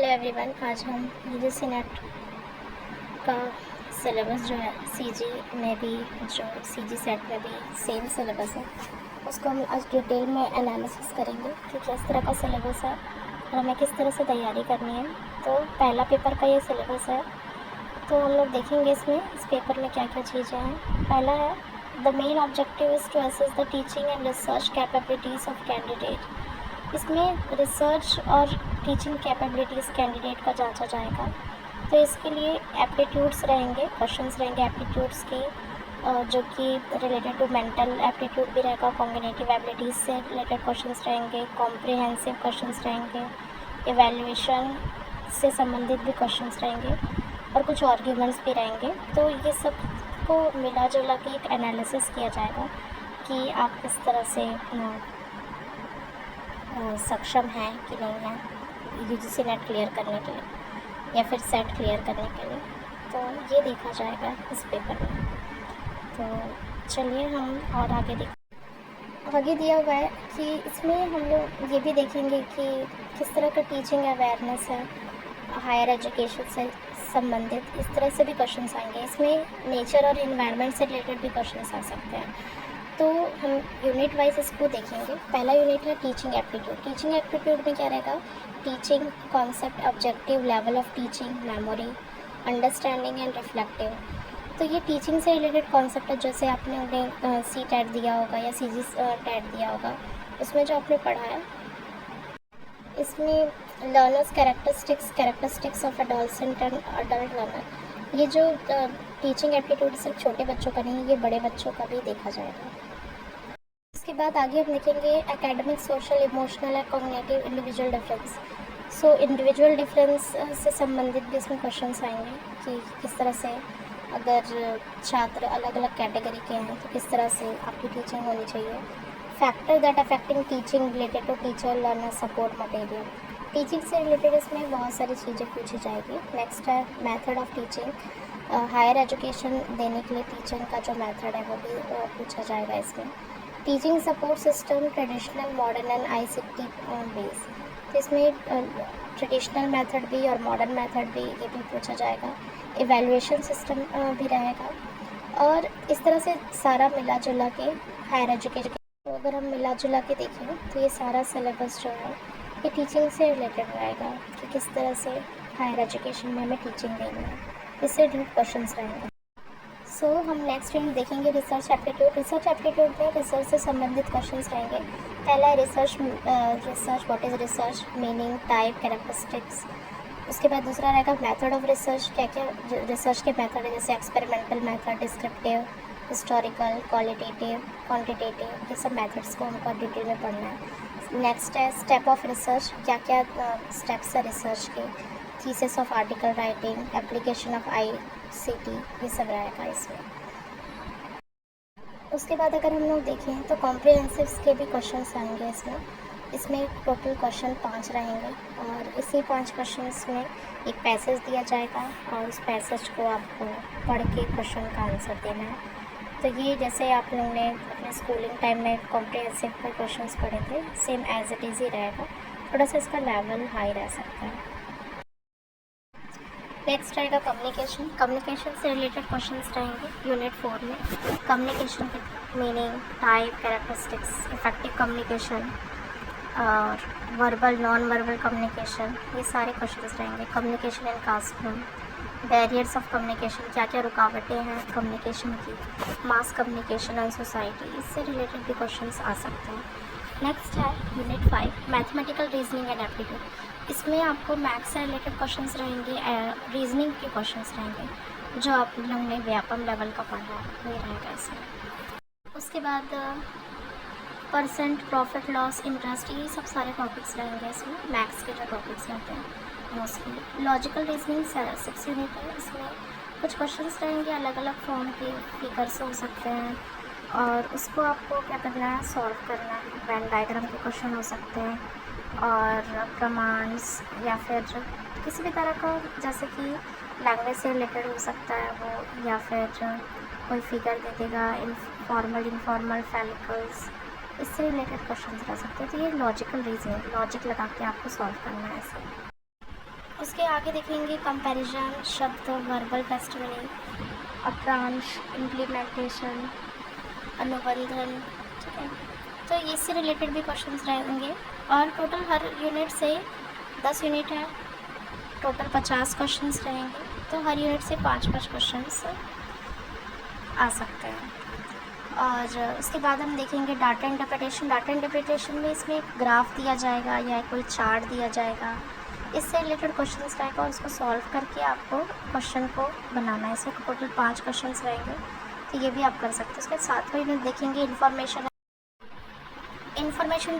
Hello everyone, आज हम UGC net का सिलेबस जो है सीजी में भी, जो सीजी सेट में भी सेम सिलेबस है, उसको हम आज डिटेल में एनालिसिस करेंगे कि किस तरह का सिलेबस है और हमें किस तरह से तैयारी करनी है। तो पहला पेपर का ये सिलेबस है, तो हम लोग देखेंगे इसमें इस पेपर में क्या क्या चीज़ें हैं। पहला है the main objective is to assess the teaching and research capabilities of candidate. इसमें रिसर्च और टीचिंग कैपेबिलिटीज़ कैंडिडेट का जांचा जाएगा। तो इसके लिए एप्टीट्यूड्स रहेंगे, क्वेश्चंस रहेंगे एप्टीट्यूड्स की, जो कि रिलेटेड टू मेंटल एप्टीट्यूड भी रहेगा, कॉग्निटिव एबिलिटीज़ से रिलेटेड क्वेश्चंस रहेंगे, कॉम्प्रिहेंसिव क्वेश्चंस रहेंगे, इवैल्यूएशन से संबंधित भी क्वेश्चंस रहेंगे और कुछ आर्ग्यूमेंट्स भी रहेंगे। तो ये सब को मिला जुला के एक एनालिसिस किया जाएगा कि आप किस तरह से सक्षम हैं कि नहीं हैं यूजीसी नेट क्लियर करने के लिए या फिर सेट क्लियर करने के लिए। तो ये देखा जाएगा इस पेपर में। तो चलिए हम और आगे दिया हुआ है कि इसमें हम लोग ये भी देखेंगे कि किस तरह का टीचिंग अवेयरनेस है हायर एजुकेशन से संबंधित। इस तरह से भी क्वेश्चंस आएंगे। इसमें नेचर और इन्वायरमेंट से रिलेटेड भी क्वेश्चंस आ सकते हैं। तो हम यूनिट वाइज इसको देखेंगे। पहला यूनिट है टीचिंग एप्टीट्यूड। टीचिंग एप्टीट्यूड में क्या रहेगा? Teaching concept, objective, level of teaching, memory, understanding and reflective. तो ये टीचिंग से रिलेटेड कॉन्सेप्ट है। जैसे आपने उन्हें सी टेट दिया होगा या सी जी टेट दिया होगा, उसमें जो आपने पढ़ा है, इसमें learners characteristics of adolescent and adult learner. ये जो टीचिंग एप्टीट्यूड सिर्फ छोटे बच्चों का नहीं, ये बड़े बच्चों का भी देखा जाएगा। इसके बाद आगे हम लिखेंगे academic, social, emotional and cognitive individual difference. So individual difference से संबंधित भी इसमें क्वेश्चंस आएंगे कि किस तरह से अगर छात्र अलग अलग कैटेगरी के हैं तो किस तरह से आपकी टीचिंग होनी चाहिए। Factor that affecting teaching related to teacher, learner, support material. Teaching से रिलेटेड इसमें बहुत सारी चीज़ें पूछी जाएगी। नेक्स्ट है method of teaching. Higher education देने के लिए टीचिंग का जो मेथड है वो भी पूछा जाएगा इसमें। Teaching support system, traditional, modern and ICT base. तो इसमें ट्रेडिशनल मेथड भी और मॉडर्न मेथड भी, ये भी पूछा जाएगा। इवैल्यूएशन सिस्टम भी रहेगा। और इस तरह से सारा मिला जुला के हायर एजुकेशन, तो अगर हम मिला जुला के देखें तो ये सारा सिलेबस जो है ये टीचिंग से रिलेटेड रहेगा कि किस तरह से हायर एजुकेशन में हमें टीचिंग देनी है। इससे रिलेटेड क्वेश्चंस रहेंगे। सो हम नेक्स्ट यूनिट देखेंगे रिसर्च एप्टीट्यूड। रिसर्च एप्टीट्यूड में रिसर्च से संबंधित क्वेश्चंस रहेंगे। पहला है research, what is research, meaning, type, characteristics. उसके बाद दूसरा रहेगा मेथड ऑफ रिसर्च, क्या क्या रिसर्च के मेथड है, जैसे experimental method, descriptive, historical, qualitative, quantitative. ये सब मेथड्स को हमको डिटेल में पढ़ना है। नेक्स्ट है स्टेप ऑफ रिसर्च, क्या क्या स्टेप्स है रिसर्च के। Thesis of article writing, application of ICT, ये सब रहेगा इसमें। उसके बाद अगर हम लोग देखें तो कॉम्प्रिहेंसिव के भी क्वेश्चंस आएंगे इसमें टोटल क्वेश्चन 5 रहेंगे और इसी 5 क्वेश्चंस में एक पैसेज दिया जाएगा और उस पैसेज को आपको पढ़ के क्वेश्चन का आंसर देना है। तो ये जैसे आप लोगों ने अपने स्कूलिंग टाइम में कॉम्प्रिहेंसिव के क्वेश्चंस पढ़े थे, सेम एज इट इज़ ही रहेगा, थोड़ा सा इसका लेवल हाई रह सकता है। नेक्स्ट रहेगा कम्युनिकेशन। कम्युनिकेशन से रिलेटेड क्वेश्चंस रहेंगे यूनिट 4 में। कम्युनिकेशन की meaning, type, characteristics, effective communication और वर्बल, नॉन वर्बल कम्युनिकेशन, ये सारे क्वेश्चंस रहेंगे। Communication in classroom, barriers of communication, क्या क्या रुकावटें हैं कम्युनिकेशन की, मास कम्युनिकेशन एंड सोसाइटी, इससे रिलेटेड भी क्वेश्चंस आ सकते हैं। नेक्स्ट है unit 5 mathematical, reasoning and aptitude. इसमें आपको मैथ्स से रिलेटेड क्वेश्चंस रहेंगे, रीजनिंग के क्वेश्चंस रहेंगे जो आप लोगों ने व्यापम लेवल का पढ़ा है, ये रहेगा इसमें। उसके बाद परसेंट, प्रॉफिट, लॉस, इंटरेस्ट, ये सब सारे टॉपिक्स रहेंगे इसमें, मैथ्स के जो टॉपिक्स रहते हैं मोस्टली। लॉजिकल रीजनिंग 6 यूनिट है। इसमें कुछ क्वेश्चंस रहेंगे, अलग अलग फॉर्म के फिगर्स हो सकते हैं और उसको आपको क्या करना है, सॉल्व करना है। वेन डायग्राम के क्वेश्चन हो सकते हैं और प्रमाण्स या फिर किसी भी तरह का, जैसे कि लैंग्वेज से रिलेटेड हो सकता है वो, या फिर कोई फिगर दे देगा, फॉर्मल, इनफॉर्मल, फैलिकल्स, इससे रिलेटेड क्वेश्चंस रह सकते हैं। तो ये लॉजिकल रीजनिंग, लॉजिक लगा के आपको सॉल्व करना है इसे। उसके आगे देखेंगे कंपैरिजन, शब्द, वर्बल टेस्टिमनी, अपरांश, इम्प्लीमेंटेशन, अनुबंधन, ठीक है। तो इससे रिलेटेड भी क्वेश्चंस रहेंगे। और टोटल हर यूनिट से 10 यूनिट है, टोटल 50 क्वेश्चंस रहेंगे। तो हर यूनिट से 5-5 क्वेश्चंस आ सकते हैं। और उसके बाद हम देखेंगे डाटा इंटरप्रिटेशन। डाटा इंटरप्रिटेशन में इसमें एक ग्राफ दिया जाएगा या कोई चार्ट दिया जाएगा, इससे रिलेटेड क्वेश्चंस रहेगा और उसको सॉल्व करके आपको क्वेश्चन को बनाना है। इसमें टोटल 5 क्वेश्चंस रहेंगे, तो ये भी आप कर सकते हैं। उसके साथ में देखेंगे इंफॉर्मेशन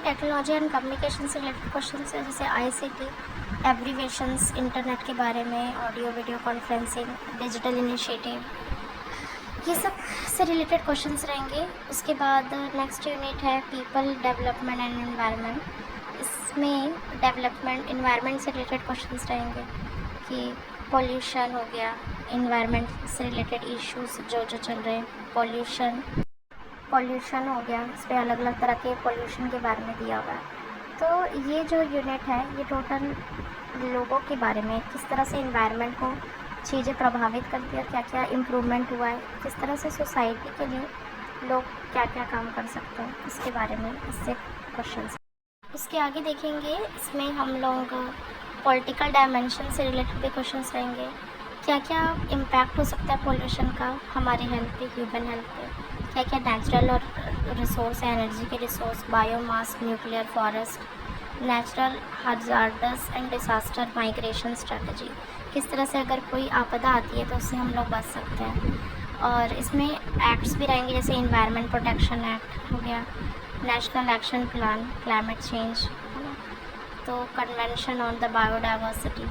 टेक्नोलॉजी एंड कम्युनिकेशन से रिलेटेड क्वेश्चन है, जैसे ICT, एब्रीवेशंस, इंटरनेट के बारे में, audio video conferencing, digital initiative, ये सब से रिलेटेड क्वेश्चंस रहेंगे। उसके बाद नेक्स्ट यूनिट है पीपल, डेवलपमेंट एंड एनवायरनमेंट। इसमें डेवलपमेंट, एनवायरनमेंट से रिलेटेड क्वेश्चंस रहेंगे कि पॉल्यूशन हो गया, एनवायरनमेंट से रिलेटेड इश्यूज जो चल रहे हैं, पॉल्यूशन हो गया, इस पर अलग अलग तरह के पॉल्यूशन के बारे में दिया हुआ है। तो ये जो यूनिट है ये टोटल लोगों के बारे में, किस तरह से एनवायरनमेंट को चीज़ें प्रभावित करती है, क्या क्या इम्प्रूवमेंट हुआ है, किस तरह से सोसाइटी के लिए लोग क्या क्या काम कर सकते हैं, इसके बारे में इससे क्वेश्चंस। उसके आगे देखेंगे इसमें हम लोग पॉलिटिकल डायमेंशन से रिलेटेड भी क्वेश्चंस रहेंगे, क्या क्या इम्पैक्ट हो सकता है पॉल्यूशन का हमारे हेल्थ पे, ह्यूमन हेल्थ पे, क्या क्या नेचुरल और रिसोर्स है, एनर्जी के resource, biomass, nuclear, forest, natural hazardous and disaster migration strategy, किस तरह से अगर कोई आपदा आती है तो उससे हम लोग बच सकते हैं। और इसमें एक्ट्स भी रहेंगे, जैसे इन्वायरमेंट प्रोटेक्शन एक्ट हो गया, national action plan, climate change, है ना, तो कन्वेंशन ऑन द बायोडाइवर्सिटी,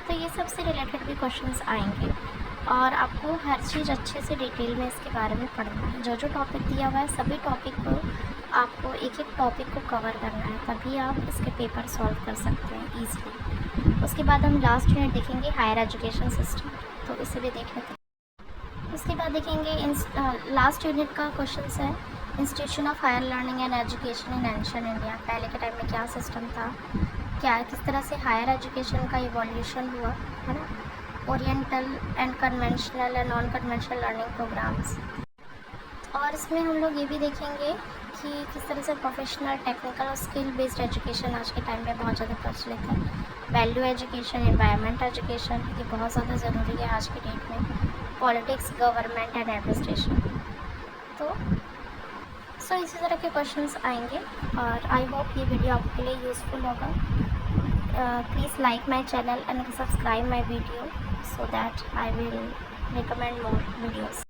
तो ये सब से रिलेटेड भी क्वेश्चंस आएंगे। और आपको हर चीज़ अच्छे से डिटेल में इसके बारे में पढ़ना है। जो जो टॉपिक दिया हुआ है सभी टॉपिक को आपको एक एक टॉपिक को कवर करना है, तभी आप इसके पेपर सॉल्व कर सकते हैं ईज़िली। उसके बाद हम लास्ट यूनिट देखेंगे हायर एजुकेशन सिस्टम, तो इसे भी देख लेते हैं। उसके बाद देखेंगे लास्ट यूनिट का क्वेश्चन है institution of higher learning and education in ancient India. पहले के टाइम में क्या सिस्टम था, क्या किस तरह से हायर एजुकेशन का इवोल्यूशन हुआ, है ना, oriental and conventional and non conventional learning programmes. और इसमें हम लोग ये भी देखेंगे कि किस तरह से प्रोफेशनल, टेक्निकल और स्किल बेस्ड एजुकेशन आज के टाइम में बहुत ज़्यादा प्रचलित है। वैल्यू एजुकेशन, एनवायरनमेंट एजुकेशन, ये बहुत ज़्यादा ज़रूरी है आज की डेट में। पॉलिटिक्स, गवर्नमेंट एंड एडमिनिस्ट्रेशन, तो इसी तरह के क्वेश्चंस आएंगे। और आई होप ये वीडियो आपके लिए यूज़फुल होगा। Please like my channel and subscribe my video so that I will recommend more videos.